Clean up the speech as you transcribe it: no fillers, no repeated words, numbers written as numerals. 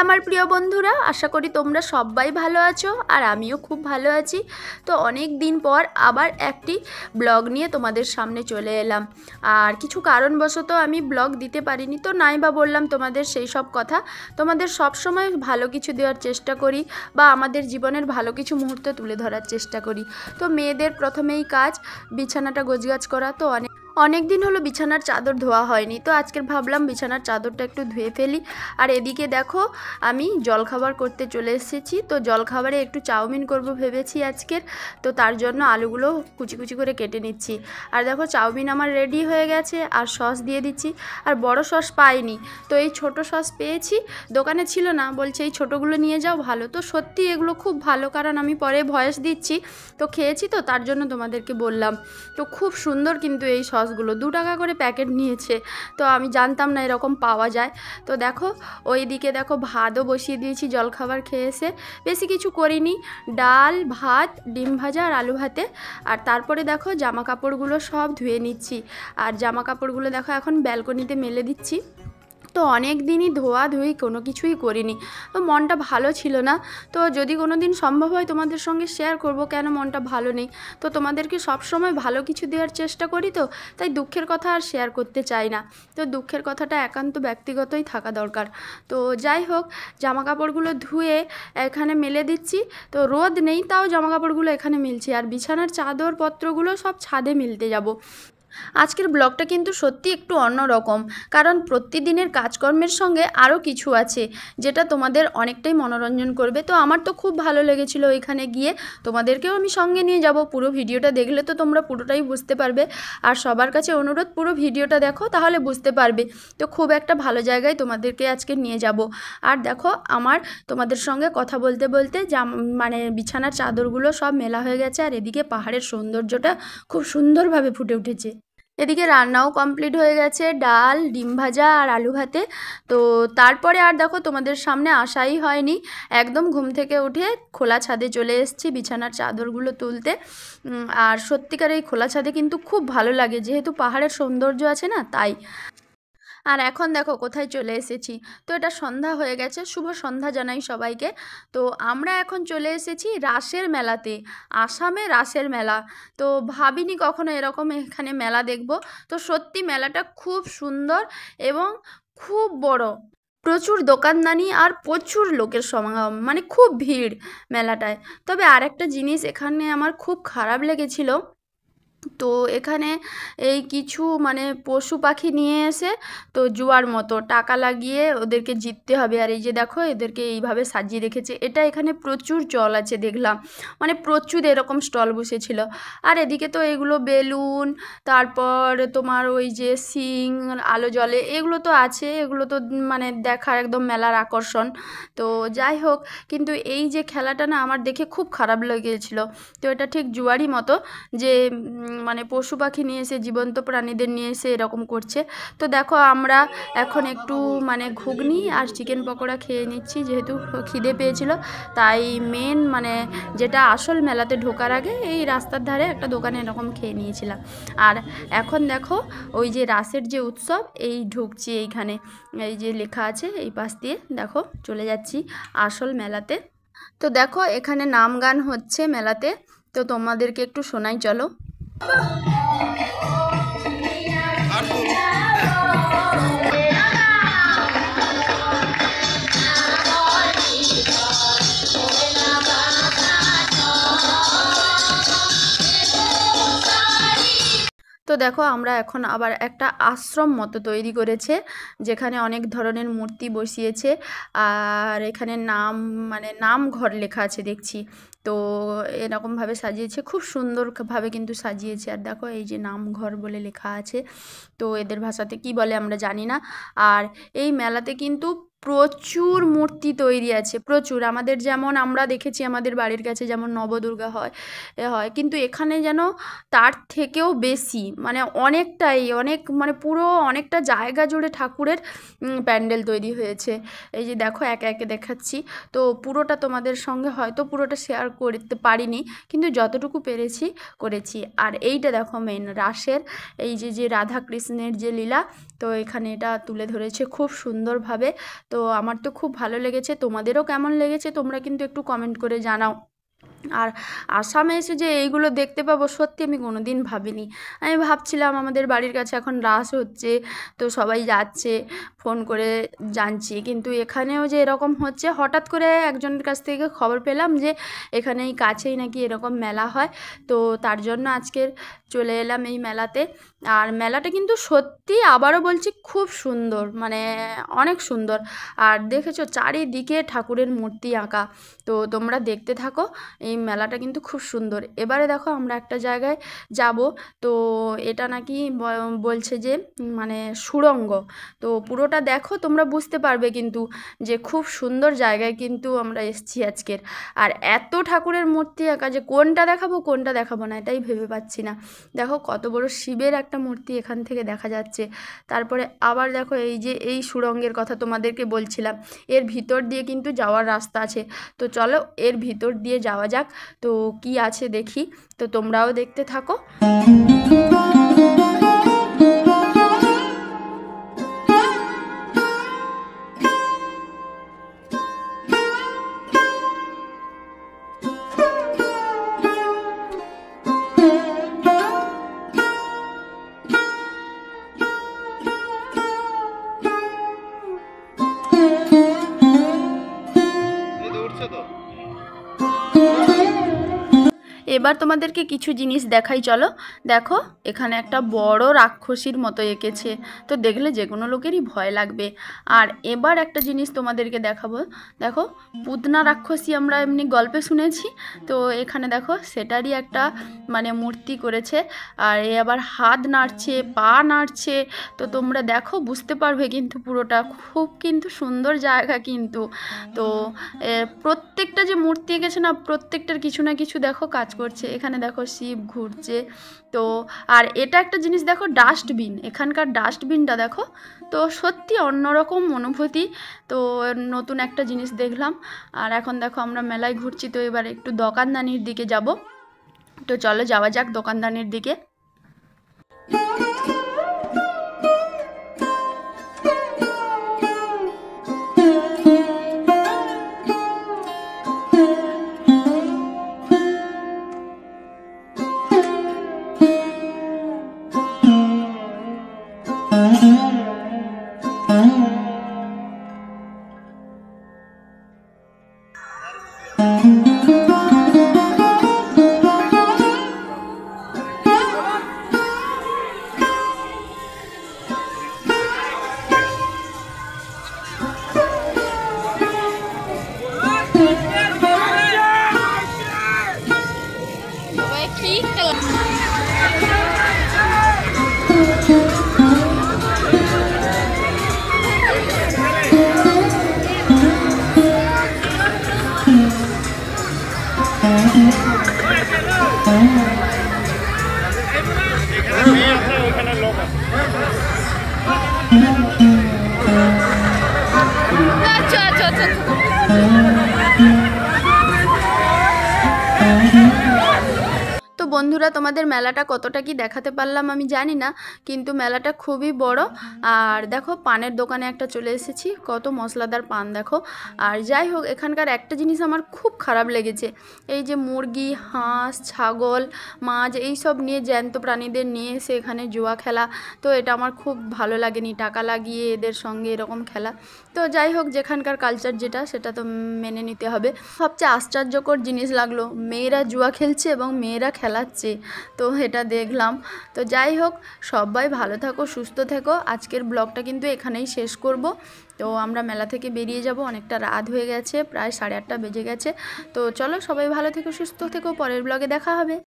আমার প্রিয় বন্ধুরা, আশা করি তোমরা সবাই ভালো আছো আর আমিও খুব ভালো আছি। তো অনেক দিন পর আবার একটি ব্লগ নিয়ে তোমাদের সামনে চলে এলাম। আর কিছু কারণবশত আমি ব্লগ দিতে পারিনি, তো নাই বা বললাম তোমাদের সেই সব কথা। তোমাদের সব সময় ভালো কিছু দেওয়ার চেষ্টা করি বা আমাদের জীবনের ভালো কিছু মুহূর্ত তুলে ধরার চেষ্টা করি। তো মেয়েদের প্রথমেই কাজ বিছানাটা গোছগাছ করা। তো অনেক দিন হলো বিছানার চাদর ধোয়া হয়নি, তো আজকের ভাবলাম বিছানার চাদরটা একটু ধুয়ে ফেলি। আর এদিকে দেখো আমি জলখাবার করতে চলে এসেছি। তো জলখাবারে একটু চাউমিন করব ভেবেছি আজকের। তো তার জন্য আলুগুলো কুচি কুচি করে কেটে নিচ্ছি। আর দেখো চাউমিন আমার রেডি হয়ে গেছে, আর সস দিয়ে দিচ্ছি। আর বড় সস পাইনি, তো এই ছোট সস পেয়েছি, দোকানে ছিল না, বলছে এই ছোটোগুলো নিয়ে যাও ভালো। তো সত্যি এগুলো খুব ভালো, কারণ আমি পরে ভয়েস দিচ্ছি, তো খেয়েছি, তো তার জন্য তোমাদেরকে বললাম। তো খুব সুন্দর কিন্তু এই সসগুলো 2 টাকা করে প্যাকেট নিয়েছে, তো আমি জানতাম না এরকম পাওয়া যায়। তো দেখো ওইদিকে দেখো ভাতও বসিয়ে দিয়েছি জলখাবার খেয়ে এসে। বেশি কিছু করিনি, ডাল ভাত ডিম ভাজা আর আলু ভাতে। আর তারপরে দেখো জামা কাপড়গুলো সব ধুয়ে নিচ্ছি। আর জামা কাপড়গুলো দেখো এখন ব্যালকনিতে মেলে দিচ্ছি। তো অনেক দিনই ধোয়াধুয়ি কোনো কিছুই করিনি, তো মনটা ভালো ছিল না। তো যদি কোনো দিন সম্ভব হয় তোমাদের সঙ্গে শেয়ার করব কেন মনটা ভালো নেই। তো তোমাদেরকে সব সময় ভালো কিছু দেওয়ার চেষ্টা করি, তো তাই দুঃখের কথা আর শেয়ার করতে চাই না। তো দুঃখের কথাটা একান্ত ব্যক্তিগতই থাকা দরকার। তো যাই হোক, জামা কাপড়গুলো ধুয়ে এখানে মেলে দিচ্ছি। তো রোদ নেই, তাও জামা কাপড়গুলো এখানে মিলছে। আর বিছানার চাদরপত্রগুলো সব ছাদে মিলতে যাব। আজকের ব্লগটা কিন্তু সত্যি একটু অন্যরকম, কারণ প্রতিদিনের কাজকর্মের সঙ্গে আরও কিছু আছে যেটা তোমাদের অনেকটাই মনোরঞ্জন করবে। তো আমার তো খুব ভালো লেগেছিল ওইখানে গিয়ে, তোমাদেরকেও আমি সঙ্গে নিয়ে যাব। পুরো ভিডিওটা দেখলে তো তোমরা পুরোটাই বুঝতে পারবে। আর সবার কাছে অনুরোধ, পুরো ভিডিওটা দেখো, তাহলে বুঝতে পারবে। তো খুব একটা ভালো জায়গায় তোমাদেরকে আজকে নিয়ে যাব। আর দেখো আমার তোমাদের সঙ্গে কথা বলতে বলতে মানে বিছানার চাদরগুলো সব মেলা হয়ে গেছে। আর এদিকে পাহাড়ের সৌন্দর্যটা খুব সুন্দরভাবে ফুটে উঠেছে। এদিকে রান্নাও কমপ্লিট হয়ে গেছে, ডাল ডিম ভাজা আর আলু ভাতে। তো তারপরে আর দেখো তোমাদের সামনে আসাই হয়নি, একদম ঘুম থেকে উঠে খোলা ছাদে চলে এসেছি বিছানার চাদরগুলো তুলতে। আর সত্যিকার এই খোলা ছাদে কিন্তু খুব ভালো লাগে, যেহেতু পাহাড়ের সৌন্দর্য আছে না, তাই। আর এখন দেখো কোথায় চলে এসেছি। তো এটা সন্ধ্যা হয়ে গেছে, শুভ সন্ধ্যা জানাই সবাইকে। তো আমরা এখন চলে এসেছি রাসের মেলাতে, আসামে রাসের মেলা। তো ভাবিনি কখনো এরকম এখানে মেলা দেখব। তো সত্যি মেলাটা খুব সুন্দর এবং খুব বড়, প্রচুর দোকানদানি আর প্রচুর লোকের সমাগম, মানে খুব ভিড় মেলাটায়। তবে আরেকটা জিনিস এখানে আমার খুব খারাপ লেগেছিল। তো এখানে এই কিছু মানে পশু পাখি নিয়ে এসে, তো জুয়ার মতো টাকা লাগিয়ে ওদেরকে জিততে হবে। আর এই যে দেখো এদেরকে এইভাবে সাজিয়ে রেখেছে, এটা এখানে প্রচুর চল আছে দেখলাম, মানে প্রচুর এরকম স্টল বসেছিল। আর এদিকে তো এগুলো বেলুন, তারপর তোমার ওই যে সিং আলো জ্বলে, এগুলো তো আছে, এগুলো তো মানে দেখার একদম মেলার আকর্ষণ। তো যাই হোক, কিন্তু এই যে খেলাটা না আমার দেখে খুব খারাপ লেগেছিল। তো এটা ঠিক জুয়ারই মতো, যে মানে পশু পাখি নিয়ে এসে জীবন্ত প্রাণীদের নিয়ে এসে এরকম করছে। তো দেখো আমরা এখন একটু মানে ঘুগনি আর চিকেন পকোড়া খেয়ে নিচ্ছি, যেহেতু খিদে পেয়েছিল। তাই মেন মানে যেটা আসল মেলাতে ঢোকার আগে এই রাস্তার ধারে একটা দোকানে এরকম খেয়ে নিয়েছিলাম। আর এখন দেখো ওই যে রাসের যে উৎসব, এই ঢুকছি এইখানে, এই যে লেখা আছে এই পাশ দিয়ে, দেখো চলে যাচ্ছি আসল মেলাতে। তো দেখো এখানে নাম গান হচ্ছে মেলাতে, তো তোমাদেরকে একটু শোনাই চলো। তো দেখো আমরা এখন আবার একটা আশ্রম মতো তৈরি করেছে, যেখানে অনেক ধরনের মূর্তি বসিয়েছে। আর এখানে নাম মানে নাম ঘর লেখা আছে দেখছি। তো এরকমভাবে সাজিয়েছে, খুব সুন্দরভাবে কিন্তু সাজিয়েছে। আর দেখো এই যে নাম ঘর বলে লেখা আছে, তো এদের ভাষাতে কি বলে আমরা জানি না। আর এই মেলাতে কিন্তু প্রচুর মূর্তি তৈরি আছে, প্রচুর। আমাদের যেমন আমরা দেখেছি আমাদের বাড়ির কাছে যেমন নবদুর্গা হয় হয়, কিন্তু এখানে যেন তার থেকেও বেশি, মানে অনেকটাই অনেক মানে পুরো অনেকটা জায়গা জুড়ে ঠাকুরের প্যান্ডেল তৈরি হয়েছে। এই যে দেখো একে একে দেখাচ্ছি। তো পুরোটা তোমাদের সঙ্গে হয়তো পুরোটা শেয়ার করতে পারিনি, কিন্তু যতটুকু পেরেছি করেছি। আর এইটা দেখো মেন রাসের এই যে রাধা কৃষ্ণের যে লীলা, তো এখানে এটা তুলে ধরেছে খুব সুন্দরভাবে। তো তো আমার তো খুব ভালো লেগেছে, তোমাদেরও কেমন লেগেছে তোমরা কিন্তু একটু কমেন্ট করে জানাও। আর আসামে এসে যে এইগুলো দেখতে পাবো সত্যি আমি কোনো দিন ভাবিনি। আমি ভাবছিলাম আমাদের বাড়ির কাছে এখন রাস হচ্ছে, তো সবাই যাচ্ছে, ফোন করে জানছি, কিন্তু এখানেও যে এরকম হচ্ছে হঠাৎ করে একজনের কাছ থেকে খবর পেলাম যে এখানেই কাছেই নাকি এরকম মেলা হয়। তো তার জন্য আজকের চলে এলাম এই মেলাতে। আর মেলাটা কিন্তু সত্যি আবারও বলছি খুব সুন্দর, মানে অনেক সুন্দর। আর দেখেছো চারিদিকে ঠাকুরের মূর্তি আঁকা, তো তোমরা দেখতে থাকো। এই মেলাটা কিন্তু খুব সুন্দর। এবারে দেখো আমরা একটা জায়গায় যাব, তো এটা নাকি বলছে যে মানে সুড়ঙ্গ, তো পুরোটা দেখো তোমরা বুঝতে পারবে কিন্তু যে খুব সুন্দর জায়গায় কিন্তু আমরা এসেছি আজকের। আর এত ঠাকুরের মূর্তি আঁকা যে কোনটা দেখাবো কোনটা দেখাবো না এটাই ভেবে পাচ্ছি না। দেখো কত বড় শিবের একটা মূর্তি এখান থেকে দেখা যাচ্ছে। তারপরে আবার দেখো এই যে এই সুড়ঙ্গের কথা তোমাদেরকে বলছিলাম, এর ভিতর দিয়ে কিন্তু যাওয়ার রাস্তা আছে। তো চলো এর ভিতর দিয়ে যাওয়া যাক, তো কি আছে দেখি, তো তোমরাও দেখতে থাকো। এবার তোমাদেরকে কিছু জিনিস দেখাই, চলো। দেখো এখানে একটা বড় রাক্ষসীর মতো এঁকেছে, তো দেখলে যে কোনো লোকেরই ভয় লাগবে। আর এবার একটা জিনিস তোমাদেরকে দেখাবো, দেখো পুতনা রাক্ষসী আমরা এমনি গল্পে শুনেছি, তো এখানে দেখো সেটারই একটা মানে মূর্তি করেছে। আর এ আবার হাত নাড়ছে, পা নাড়ছে, তো তোমরা দেখো বুঝতে পারবে কিন্তু পুরোটা খুব কিন্তু সুন্দর জায়গা কিন্তু। তো প্রত্যেকটা যে মূর্তি এঁকেছে না, প্রত্যেকটার কিছু না কিছু দেখো কাজ করছে। এখানে দেখো শিব ঘুরছে, তো আর এটা একটা জিনিস দেখো ডাস্টবিন, এখানকার ডাস্টবিনটা দেখো, তো সত্যি অন্যরকম অনুভূতি। তো নতুন একটা জিনিস দেখলাম। আর এখন দেখো আমরা মেলায় ঘুরছি, তো এবার একটু দোকানদানির দিকে যাব, তো চলো যাওয়া যাক দোকানদানির দিকে। তো বন্ধুরা তোমাদের মেলাটা কতটা কি দেখাতে পারলাম আমি জানি না, কিন্তু মেলাটা খুবই বড়। আর দেখো পানের দোকানে একটা চলে এসেছি, কত মশলাদার পান দেখো। আর যাই হোক এখানকার একটা জিনিস আমার খুব খারাপ লেগেছে, এই যে মুরগি, হাঁস, ছাগল, মাছ এই সব নিয়ে জ্যান্ত প্রাণীদের নিয়ে এসে এখানে জুয়া খেলা, তো এটা আমার খুব ভালো লাগেনি, টাকা লাগিয়ে এদের সঙ্গে এরকম খেলা। তো যাই হোক যেখানকার কালচার যেটা সেটা তো মেনে নিতে হবে। সবচেয়ে আশ্চর্যকর জিনিস লাগলো, মেয়েরা জুয়া খেলছে এবং মেয়েরা খেলাচ্ছে, তো এটা দেখলাম। তো যাই হোক সবাই ভালো থাকো, সুস্থ থেকো। আজকের ব্লগটা কিন্তু এখানেই শেষ করব। তো আমরা মেলা থেকে বেরিয়ে যাব, অনেকটা রাত হয়ে গেছে, প্রায় 8:30 বেজে গেছে। তো চলো সবাই ভালো থেকো, সুস্থ থেকো, পরের ব্লগে দেখা হবে।